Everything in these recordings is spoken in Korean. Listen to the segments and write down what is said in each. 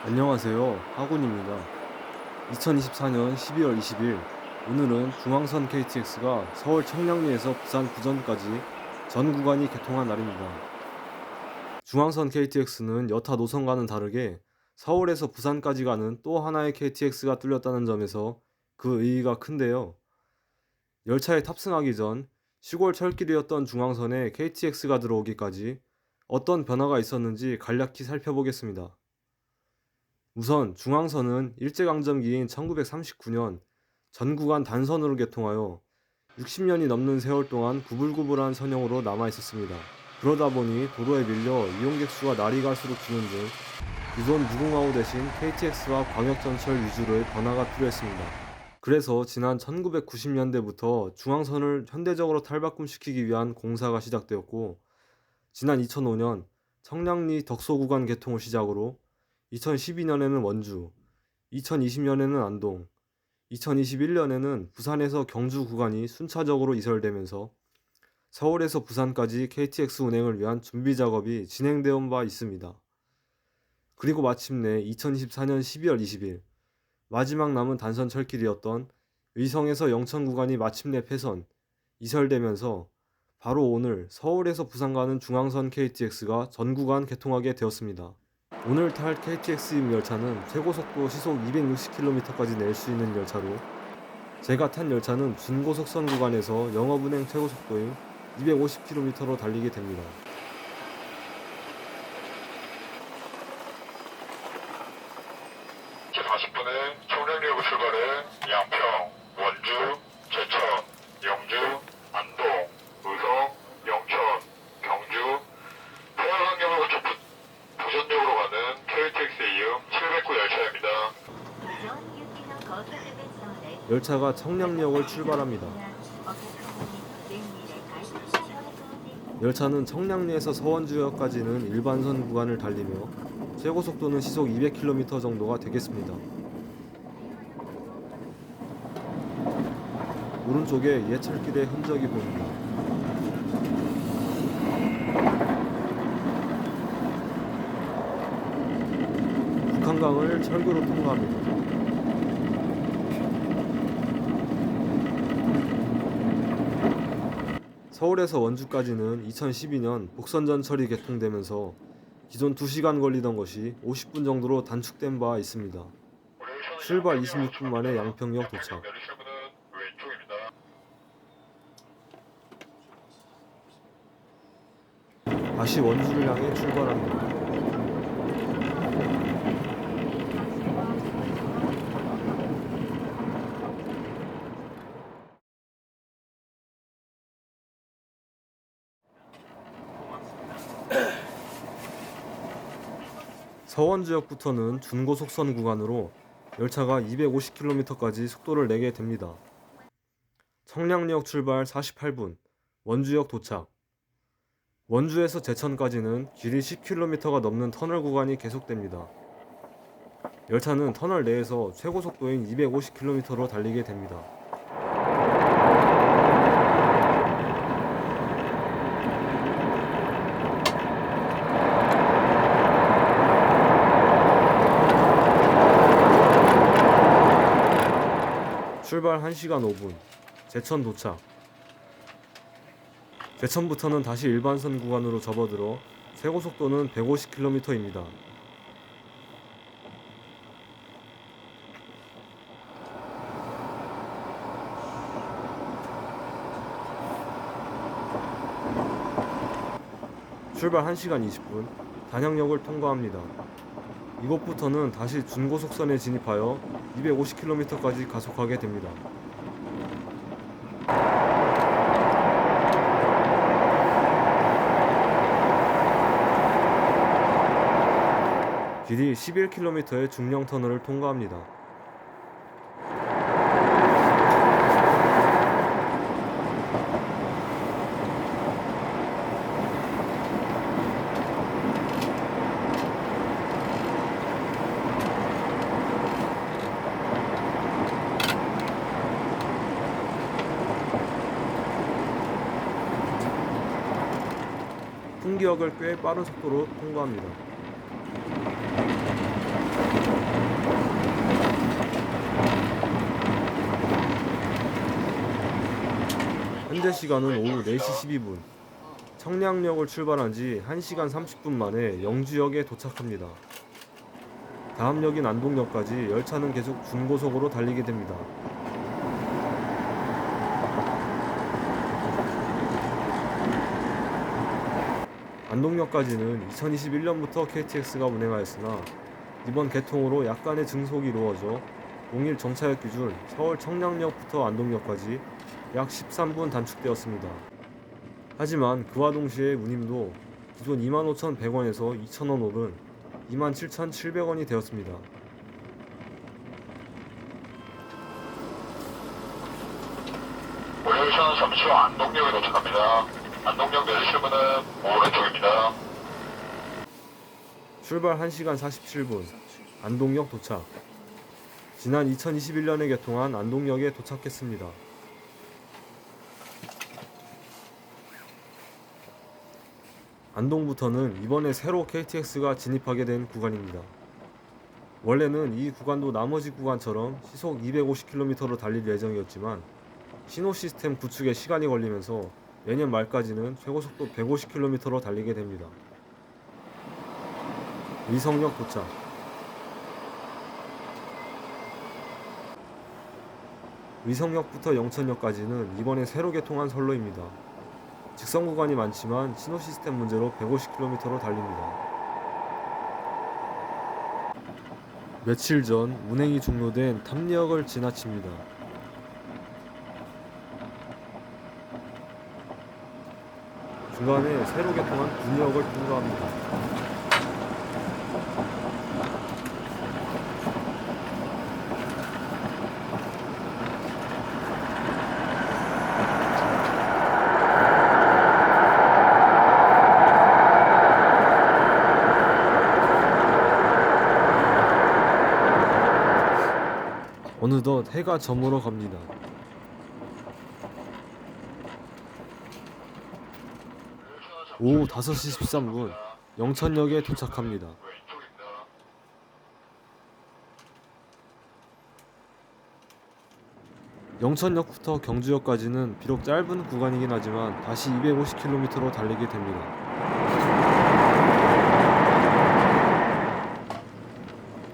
안녕하세요. 하군입니다. 2024년 12월 20일, 오늘은 중앙선 KTX가 서울 청량리에서 부산 구전까지 전 구간이 개통한 날입니다. 중앙선 KTX는 여타 노선과는 다르게 서울에서 부산까지 가는 또 하나의 KTX가 뚫렸다는 점에서 그 의의가 큰데요. 열차에 탑승하기 전 시골 철길이었던 중앙선에 KTX가 들어오기까지 어떤 변화가 있었는지 간략히 살펴보겠습니다. 우선 중앙선은 일제강점기인 1939년 전 구간 단선으로 개통하여 60년이 넘는 세월 동안 구불구불한 선형으로 남아 있었습니다. 그러다 보니 도로에 밀려 이용객 수가 날이 갈수록 주는 등 기존 무궁화호 대신 KTX와 광역전철 위주로의 변화가 필요했습니다. 그래서 지난 1990년대부터 중앙선을 현대적으로 탈바꿈시키기 위한 공사가 시작되었고, 지난 2005년 청량리 덕소 구간 개통을 시작으로 2012년에는 원주, 2020년에는 안동, 2021년에는 부산에서 경주 구간이 순차적으로 이설되면서 서울에서 부산까지 KTX 운행을 위한 준비 작업이 진행되어 온 바 있습니다. 그리고 마침내 2024년 12월 20일 마지막 남은 단선 철길이었던 의성에서 영천 구간이 마침내 폐선, 이설되면서 바로 오늘 서울에서 부산 가는 중앙선 KTX가 전 구간 개통하게 되었습니다. 오늘 탈 KTX 열차는 최고속도 시속 260km까지 낼 수 있는 열차로, 제가 탄 열차는 준고속선 구간에서 영업운행 최고속도인 250km로 달리게 됩니다. 제 40분에 청량리역을 출발해 양평, 원주, 제천, 영주, 안동, 의성, 영천, 경주, 태화강경을 거쳐 부천역으로 가는 KTX 이음 709 열차입니다. 열차가 청량리역을 출발합니다. 열차는 청량리에서 서원주역까지는 일반선 구간을 달리며 최고속도는 시속 200km 정도가 되겠습니다. 오른쪽에 옛 철길의 흔적이 보입니다. 북한강을 철교로 통과합니다. 서울에서 원주까지는 2012년 복선전철이 개통되면서 기존 2시간 걸리던 것이 50분 정도로 단축된 바 있습니다. 출발 26분 만에 양평역 도착. 내리실 분은 왼쪽입니다. 다시 원주를 향해 출발합니다. 서원주역부터는 준고속선 구간으로 열차가 250km까지 속도를 내게 됩니다. 청량리역 출발 48분, 원주역 도착. 원주에서 제천까지는 길이 10km가 넘는 터널 구간이 계속됩니다. 열차는 터널 내에서 최고속도인 250km로 달리게 됩니다. 출발 1시간 5분, 제천 도착. 제천부터는 다시 일반선 구간으로 접어들어 최고속도는 150km입니다. 출발 1시간 20분, 단양역을 통과합니다. 이곳부터는 다시 준고속선에 진입하여 250km까지 가속하게 됩니다. 길이 11km의 중령터널을 통과합니다. 풍기역을 꽤 빠른 속도로 통과합니다. 현재 시간은 오후 4시 12분. 청량역을 출발한 지 1시간 30분 만에 영주역에 도착합니다. 다음 역인 안동역까지 열차는 계속 중고속으로 달리게 됩니다. 안동역까지는 2021년부터 KTX가 운행하였으나 이번 개통으로 약간의 증속이 이루어져 동일 정차역 기준 서울 청량역부터 안동역까지 약 13분 단축되었습니다. 하지만 그와 동시에 운임도 기존 25,100원에서 2,000원 오른 27,700원이 되었습니다. 오열차는 잠시 후 안동역에 도착합니다. 안동역 내리실 문은 오른쪽입니다. 출발 1시간 47분, 안동역 도착. 지난 2021년에 개통한 안동역에 도착했습니다. 안동부터는 이번에 새로 KTX가 진입하게 된 구간입니다. 원래는 이 구간도 나머지 구간처럼 시속 250km로 달릴 예정이었지만 신호 시스템 구축에 시간이 걸리면서 내년 말까지는 최고속도 150km로 달리게 됩니다. 위성역 도착. 위성역부터 영천역까지는 이번에 새로 개통한 선로입니다. 직선 구간이 많지만 신호 시스템 문제로 150km로 달립니다. 며칠 전 운행이 종료된 탐리역을 지나칩니다. 중간에 새로 개통한 군역을 통과합니다. 어느덧 해가 저물어 갑니다. 오후 5시 13분 영천역에 도착합니다. 영천역부터 경주역까지는 비록 짧은 구간이긴 하지만 다시 250km로 달리게 됩니다.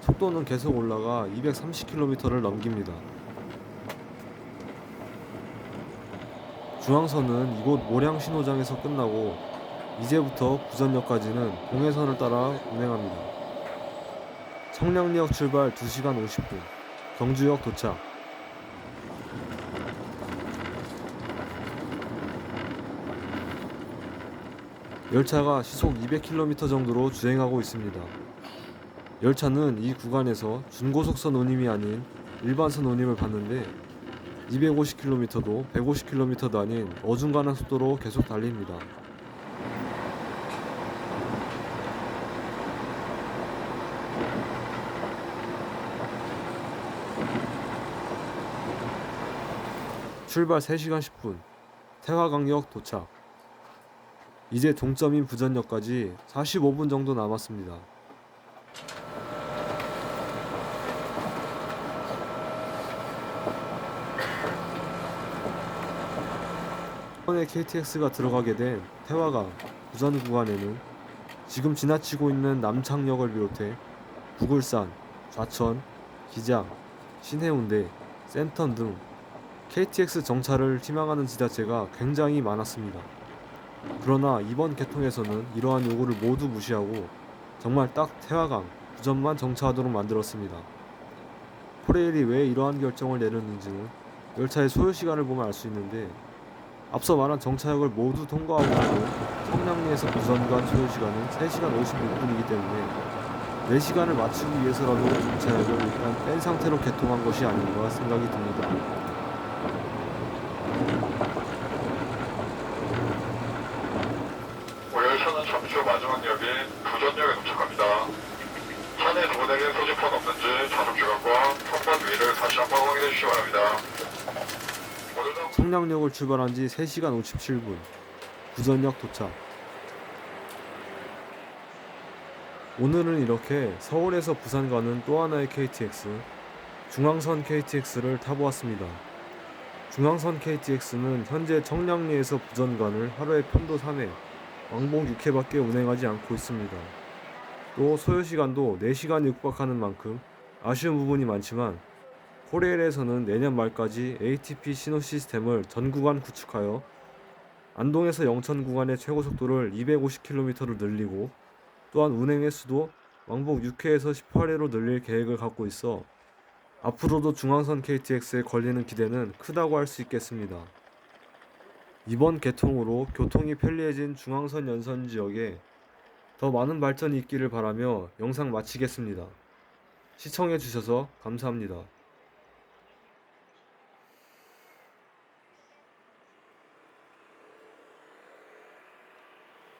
속도는 계속 올라가 230km를 넘깁니다. 중앙선은 이곳 모량신호장에서 끝나고 이제부터 부전역까지는 동해선을 따라 운행합니다. 청량리역 출발 2시간 50분, 경주역 도착. 열차가 시속 200km 정도로 주행하고 있습니다. 열차는 이 구간에서 중고속선 운임이 아닌 일반선 운임을 받는데 250km도 150km도 아닌 어중간한 속도로 계속 달립니다. 출발 3시간 10분, 태화강역 도착. 이제 동점인 부전역까지 45분 정도 남았습니다. 이번에 KTX가 들어가게 된 태화강 부전 구간에는 지금 지나치고 있는 남창역을 비롯해 부굴산, 좌천, 기장, 신해운대, 센텀 등 KTX 정차를 희망하는 지자체가 굉장히 많았습니다. 그러나 이번 개통에서는 이러한 요구를 모두 무시하고 정말 딱 태화강, 부전만 정차하도록 만들었습니다. 코레일이 왜 이러한 결정을 내렸는지는 열차의 소요시간을 보면 알 수 있는데 앞서 말한 정차역을 모두 통과하고 나도 청량리에서 부전간 소요시간은 3시간 56분이기 때문에 4시간을 맞추기 위해서라도 정차역을 일단 뺀 상태로 개통한 것이 아닌가 생각이 듭니다. 오열차는 잠시 후 마지막 역인 부전역에 도착합니다. 차내 도내에 소지품 없는지 좌석주간과 선반 위를 다시 한번 확인해 주시기 바랍니다. 청량역을 출발한 지 3시간 57분, 부전역 도착. 오늘은 이렇게 서울에서 부산 가는 또 하나의 KTX, 중앙선 KTX를 타보았습니다. 중앙선 KTX는 현재 청량리에서 부전간을 하루에 편도 3회, 왕복 6회밖에 운행하지 않고 있습니다. 또 소요시간도 4시간에 육박하는 만큼 아쉬운 부분이 많지만 코레일에서는 내년 말까지 ATP 신호 시스템을 전 구간 구축하여 안동에서 영천 구간의 최고 속도를 250km로 늘리고 또한 운행 횟수도 왕복 6회에서 18회로 늘릴 계획을 갖고 있어 앞으로도 중앙선 KTX에 걸리는 기대는 크다고 할 수 있겠습니다. 이번 개통으로 교통이 편리해진 중앙선 연선 지역에 더 많은 발전이 있기를 바라며 영상 마치겠습니다. 시청해주셔서 감사합니다.